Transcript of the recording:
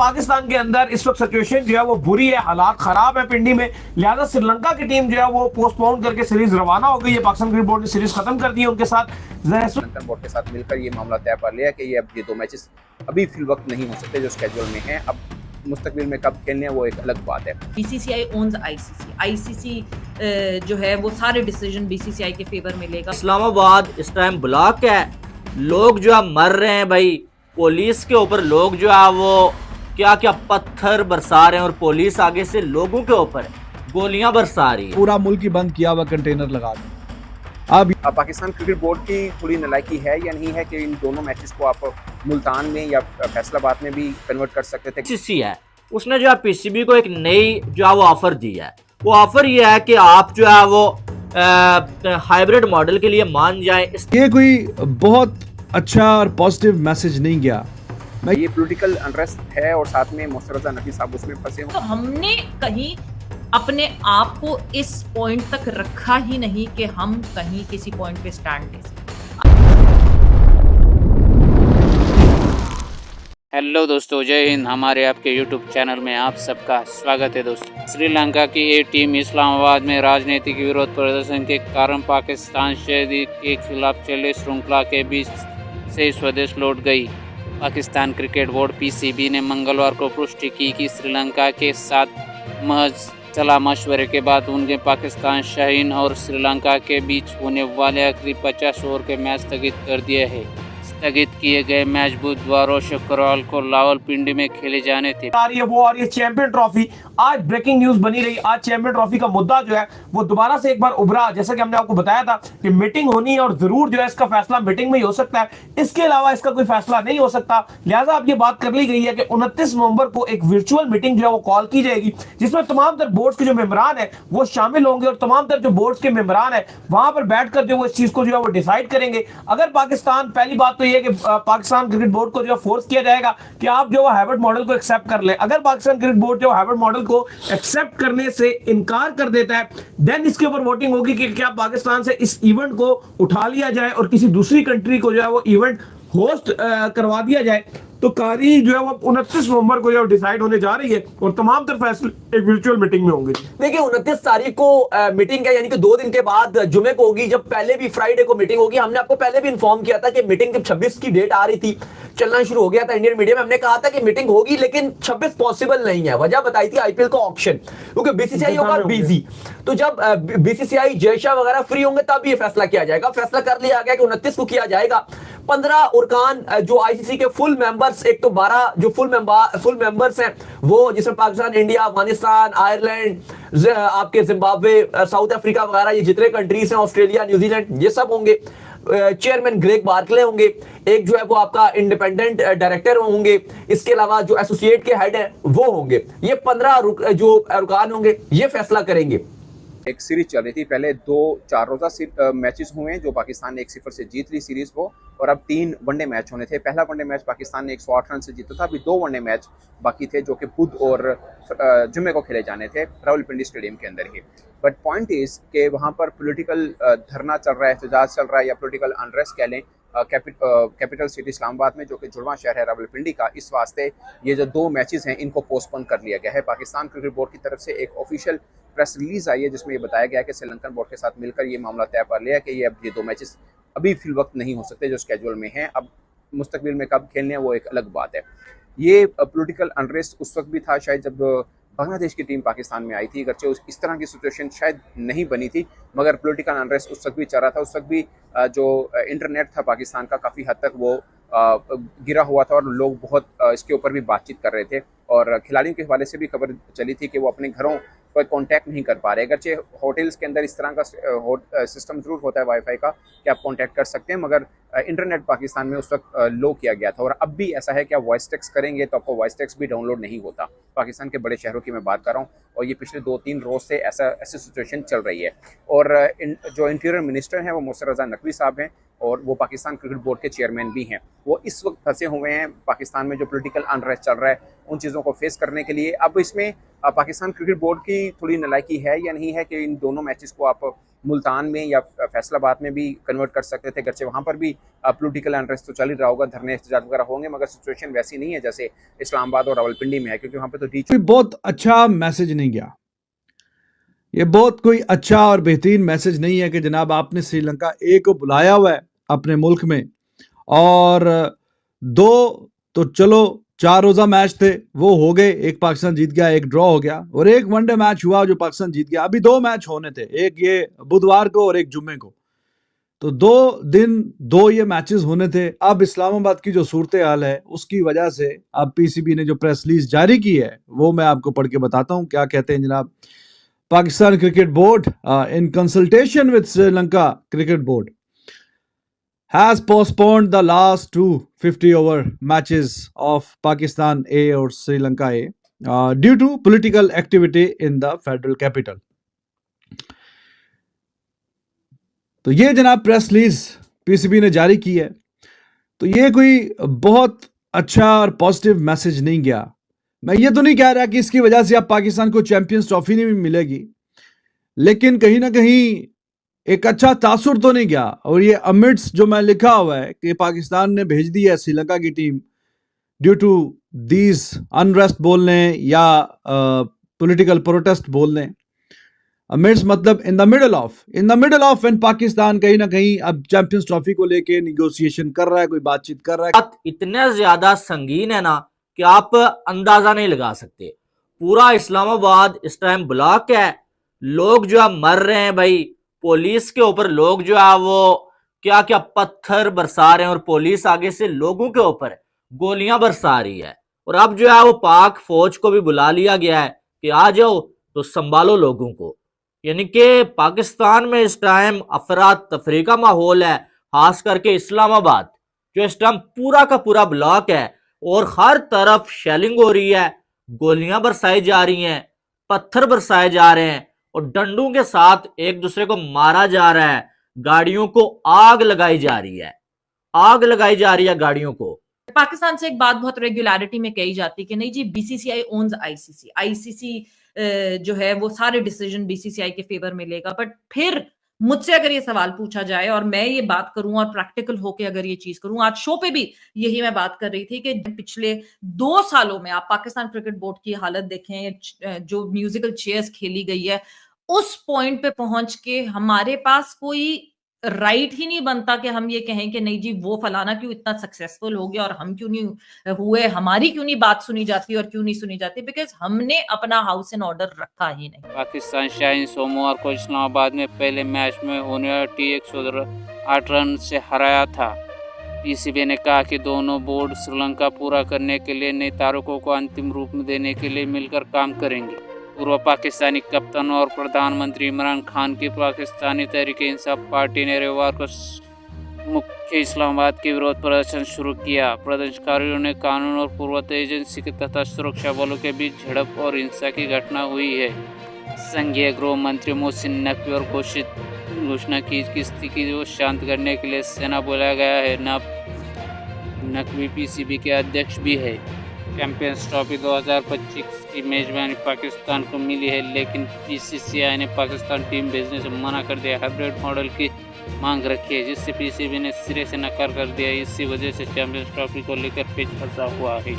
पाकिस्तान के अंदर इस वक्त सिचुएशन जो है वो बुरी है, हालात खराब है पिंडी में, लिहाजा श्रीलंका की टीम जो है वो पोस्टपोन करके सीरीज रवाना हो गई है। पाकिस्तान क्रिकेट बोर्ड ने सीरीज खत्म कर दी है उनके साथ। श्रीलंकन बोर्ड के साथ मिलकर ये मामला तय कर लिया कि ये अब ये 2 मैचेस अभी फिल वक्त नहीं हो सकते जो स्केड्यूल में हैं। अब मुस्तकबिल में कब खेलने हैं वो एक अलग बात है। बीसीसीआई ओन्स आईसीसी, आईसीसी जो है वो सारे डिसीजन बीसीसीआई के फेवर में लेगा। इस्लामाबाद इस टाइम ब्लॉक है, लोग जो है मर रहे हैं भाई। पुलिस के ऊपर लोग जो है वो क्या क्या पत्थर बरसा रहे हैं और पुलिस आगे से लोगों के ऊपर गोलियां बरसा रही है। पूरा मुल्क ही बंद किया हुआ कंटेनर लगा के। अब पाकिस्तान क्रिकेट बोर्ड की थोड़ी नालायकी है या नहीं है कि इन दोनों मैचेस को आप मुल्तान में या फैसलाबाद में भी कन्वर्ट कर सकते थे। पीसीसी है, उसने जो है पीसीबी को एक नई जो है वो ऑफर दी है। वो ऑफर ये है कि आप जो है वो हाइब्रिड मॉडल के लिए मान जाएं। ये कोई बहुत अच्छा और पॉजिटिव मैसेज नहीं गया। ये पॉलिटिकल अनरेस्ट है और साथ में मोहसिन रज़ा नकवी साहब उसमें फंसे तो हमने कहीं अपने आप को इस पॉइंट तक रखा ही नहीं कि हम कहीं किसी पॉइंट पे स्टैंड ले सकें। हेलो दोस्तों, जय हिंद। हमारे आपके यूट्यूब चैनल में आप सबका स्वागत है दोस्तों। श्रीलंका की ये टीम इस्लामाबाद में राजनीतिक विरोध प्रदर्शन के कारण पाकिस्तान शहरी के खिलाफ चले श्रृंखला के बीच से स्वदेश लौट गई। पाकिस्तान क्रिकेट बोर्ड पीसीबी ने मंगलवार को पुष्टि की कि श्रीलंका के साथ महज सलाह मशवरे के बाद उनके पाकिस्तान शाहीन और श्रीलंका के बीच होने वाले आखिरी 50 ओवर के मैच स्थगित कर दिए हैं। स्थगित किए गए मैच बुधवार और शुक्रवार को रावलपिंडी में खेले जाने थे। आ रही है वो, और ये चैंपियन ट्रॉफी आज ब्रेकिंग न्यूज बनी रही। आज चैंपियन ट्रॉफी का मुद्दा जो है वो दोबारा से एक बार उभरा, जैसा कि हमने आपको बताया था कि मीटिंग होनी है और जरूर जो है इसका फैसला मीटिंग में ही हो सकता है, इसके अलावा इसका कोई फैसला नहीं हो सकता। लिहाजा अब ये बात कर ली गई है कि 29 नवंबर को एक वर्चुअल मीटिंग जो है वो कॉल की जाएगी, जिसमें तमाम तर बोर्ड्स के जो मेंबरान है वो शामिल होंगे और तमाम तर जो बोर्ड्स के मेंबरान है वहां पर बैठकर जो वो इस चीज को जो है वो डिसाइड करेंगे। अगर पाकिस्तान, पहली बात तो ये है कि पाकिस्तान क्रिकेट बोर्ड को जो फोर्स किया जाएगा कि आप जो हाइब्रिड मॉडल को एक्सेप्ट कर लें। अगर पाकिस्तान क्रिकेट बोर्ड जो हाइब्रिड मॉडल को एक्सेप्ट करने से इनकार कर देता है, देन इसके ऊपर वोटिंग होगी कि क्या पाकिस्तान से इस इवेंट को उठा लिया जाए और किसी दूसरी कंट्री को जो है वो इवेंट होस्ट करवा दिया जाए। तो कारी जो है वो 29 नवंबर को जो डिसाइड होने जा रही है और तमाम तर फैसले एक वर्चुअल मीटिंग में होंगे। देखिए 29 तारीख को मीटिंग है, यानी कि 2 दिन के बाद जुमे को होगी, जब पहले भी फ्राइडे को मीटिंग होगी। हमने आपको पहले भी इन्फॉर्म किया था कि मीटिंग जब 26 की डेट आ रही थी, चलना शुरू हो गया था इंडियन मीडिया में, हमने कहा था कि मीटिंग होगी लेकिन 26 पॉसिबल नहीं है। वजह बताई थी आईपीएल का ऑक्शन, क्योंकि बीसीसीआई होगा बिजी। तो जब बीसीसीआई जयशाह वगैरह फ्री होंगे तब ये फैसला किया जाएगा। फैसला कर लिया गया कि 29 को किया जाएगा। 15 अरकान जो आईसीसी के फुल मेंबर्स, एक तो 12 जो फुल मेंबर्स हैं वो, जिसमें पाकिस्तान, इंडिया, अफगानिस्तान, आयरलैंड, आपके जिम्बाब्वे, साउथ अफ्रीका वगैरह, ये जितने कंट्रीज हैं, ऑस्ट्रेलिया, न्यूजीलैंड, ये सब होंगे। चेयरमैन ग्रेग बार्कले होंगे। एक जो है वो आपका इंडिपेंडेंट डायरेक्टर होंगे। इसके अलावा जो एसोसिएट के हेड हैं वो होंगे। ये 15 जो अरकान होंगे ये फैसला करेंगे। एक सीरीज चल रही थी, पहले 2-4 रोजा मैचेस हुए हैं जो पाकिस्तान ने 1-0 से जीत ली सीरीज को, और अब 3 वनडे मैच होने थे। पहला वनडे मैच पाकिस्तान ने 108 रन से जीता था। अभी 2 वनडे मैच बाकी थे जो कि बुध और जुमे को खेले जाने थे रावलपिंडी स्टेडियम के अंदर ही। बट पॉइंट इज कि वहाँ पर पॉलिटिकल धरना चल रहा है, एहतजाज चल रहा है, या पॉलिटिकल अनरेस्ट कह लें कैपिटल सिटी इस्लामाबाद में, जो कि जुड़वां शहर है रावलपिंडी का। इस वास्ते ये जो 2 मैचेस हैं इनको पोस्टपोन कर लिया गया है। पाकिस्तान क्रिकेट बोर्ड की तरफ से एक ऑफिशियल प्रेस रिलीज आई है जिसमें ये बताया गया है कि श्रीलंकन बोर्ड के साथ मिलकर ये मामला तय कर लिया है कि ये 2 मैचेस अभी फिल वक्त नहीं हो सकते जो स्केड्यूल में हैं। अब मुस्तकबिल में कब खेलने हैं वो एक अलग बात है। ये पॉलिटिकल अनरेस्ट उस वक्त भी था शायद जब बांग्लादेश की टीम पाकिस्तान में आई थी, अगरचे इस तरह की सिचुएशन शायद नहीं बनी थी, मगर पॉलिटिकल अनरेस्ट उस वक्त भी चल रहा था। उस वक्त भी जो इंटरनेट था पाकिस्तान का काफ़ी हद तक वो गिरा हुआ था और लोग बहुत इसके ऊपर भी बातचीत कर रहे थे, और खिलाड़ियों के हवाले से भी खबर चली थी कि वो अपने घरों पर कांटेक्ट नहीं कर पा रहे। अगरचे होटल्स के अंदर इस तरह का सिस्टम जरूर होता है वाईफाई का कि आप कांटेक्ट कर सकते हैं, मगर इंटरनेट पाकिस्तान में उस वक्त लो किया गया था। और अब भी ऐसा है कि आप वॉइस टेक्स्ट करेंगे तो आपको वॉइस टेक्स्ट भी डाउनलोड नहीं होता। पाकिस्तान के बड़े शहरों की मैं बात कर रहा हूँ, और ये पिछले 2-3 रोज से ऐसी सिचुएशन चल रही है। और जो इंटीरियर मिनिस्टर हैं वो मोहसिन रज़ा नकवी साहब हैं, और वो पाकिस्तान क्रिकेट बोर्ड के चेयरमैन भी हैं। वो इस वक्त फंसे हुए हैं पाकिस्तान में जो पॉलिटिकल अनरेस्ट चल रहा है उन चीज़ों को फेस करने के लिए। अब इसमें पाकिस्तान क्रिकेट बोर्ड की थोड़ी नालायकी है या नहीं है कि इन दोनों मैचेस को आप मुल्तान में या फैसलाबाद में भी कन्वर्ट कर सकते थे, गर्चे वहाँ पर भी पॉलिटिकल अनरेस्ट तो चल ही रहा होगा, धरने एहतजाज वगैरह होंगे, मगर सिचुएशन वैसी नहीं है जैसे इस्लामाबाद और रावलपिंडी में है, क्योंकि वहाँ पे तो रीच कोई बहुत अच्छा मैसेज नहीं गया। ये बहुत कोई अच्छा और बेहतरीन मैसेज नहीं है कि जनाब आपने श्रीलंका ए को बुलाया हुआ है अपने मुल्क में, और 2 तो चलो 4 रोजा मैच थे वो हो गए, एक पाकिस्तान जीत गया, एक ड्रॉ हो गया, और एक वनडे मैच हुआ जो पाकिस्तान जीत गया। अभी 2 मैच होने थे, एक ये बुधवार को और एक जुम्मे को, तो 2 दिन 2 ये मैचेस होने थे। अब इस्लामाबाद की जो सूरत हाल है उसकी वजह से अब पीसीबी ने जो प्रेस रिलीज जारी की है वो मैं आपको पढ़ के बताता हूं क्या कहते हैं जनाब। Pakistan cricket board in consultation with Sri Lanka cricket board has postponed the last 2 50-over matches of Pakistan A or Sri Lanka A due to political activity in the federal capital. तो ये जनाब प्रेस रिलीज पीसीबी ने जारी की है। तो ये कोई बहुत अच्छा और पॉजिटिव मैसेज नहीं गया। मैं ये तो नहीं कह रहा कि इसकी वजह से अब पाकिस्तान को चैंपियंस ट्रॉफी नहीं मिलेगी, लेकिन कहीं ना कहीं एक अच्छा तासुर तो नहीं गया। और ये अमिट्स जो मैं लिखा हुआ है कि पाकिस्तान ने भेज दी है श्रीलंका की team due to these unrest बोल लें या पॉलिटिकल प्रोटेस्ट बोल लें। अमिट्स मतलब in the middle of when Pakistan कहीं ना कहीं अब चैंपियंस ट्रॉफी को लेके निगोशिएशन कर रहा है, कोई बातचीत कर रहा है। बात इतना ज्यादा संगीन है ना कि आप अंदाजा नहीं लगा सकते। पूरा इस्लामाबाद इस टाइम ब्लॉक है, लोग जो है मर रहे हैं भाई, पुलिस के ऊपर लोग जो है वो क्या क्या पत्थर बरसा रहे हैं, और पुलिस आगे से लोगों के ऊपर गोलियां बरसा रही है। और अब जो है वो पाक फौज को भी बुला लिया गया है कि आ जाओ तो संभालो लोगों को। यानी कि पाकिस्तान में इस टाइम अफरा तफरी का माहौल है, खास करके इस्लामाबाद जो इस टाइम पूरा का पूरा ब्लॉक है, और हर तरफ शेलिंग हो रही है, गोलियां बरसाई जा रही हैं, पत्थर बरसाए जा रहे हैं, और डंडों के साथ एक दूसरे को मारा जा रहा है, गाड़ियों को आग लगाई जा रही है गाड़ियों को। पाकिस्तान से एक बात बहुत रेगुलरिटी में कही जाती है कि नहीं जी बीसीसीआई ओन्स आईसीसी जो है वो सारे डिसीजन बीसीसीआई के फेवर में लेगा। बट फिर मुझसे अगर ये सवाल पूछा जाए और मैं ये बात करूं और प्रैक्टिकल होके अगर ये चीज करूं, आज शो पे भी यही मैं बात कर रही थी कि पिछले 2 सालों में आप पाकिस्तान क्रिकेट बोर्ड की हालत देखें, जो म्यूजिकल चेयर्स खेली गई है, उस पॉइंट पे पहुंच के हमारे पास कोई राइट ही नहीं बनता कि हम ये कहें कि नहीं जी वो फलाना क्यों इतना सक्सेसफुल हो गया और हम क्यों नहीं हुए, हमारी क्यों नहीं बात सुनी जाती और क्यों नहीं सुनी जाती, बिकॉज हमने अपना हाउस इन ऑर्डर रखा ही नहीं। पाकिस्तान शाहीन सोमवार को इस्लामाबाद में पहले मैच में होने वाला टी 108 रन से हराया था। पीसीबी ने कहा कि दोनों बोर्ड श्रीलंका पूरा करने के लिए नए तारकों को अंतिम रूप में देने के लिए मिलकर काम करेंगे। पूर्व पाकिस्तानी कप्तान और प्रधानमंत्री इमरान खान की पाकिस्तानी तहरीक इंसाफ पार्टी ने रविवार को मुख्य इस्लामाबाद के विरोध प्रदर्शन शुरू किया। प्रदर्शनकारियों ने कानून और पूर्वोत्तर एजेंसी के तथा सुरक्षा बलों के बीच झड़प और हिंसा की घटना हुई है। संघीय गृह मंत्री मोहसिन नकवी और घोषणा की कि स्थिति को शांत करने के लिए सेना बुलाया गया है। नकवी पीसीबी के अध्यक्ष भी है। चैंपियंस ट्रॉफी 2025 की मेजबानी पाकिस्तान को मिली है, लेकिन बीसीसीआई ने पाकिस्तान टीम भेजने से मना कर दिया। हाइब्रिड मॉडल की मांग रखी है, जिससे पीसीबी ने सिरे से नकार कर दिया। इसी वजह से चैंपियंस ट्रॉफी को लेकर पेच फंसा हुआ है।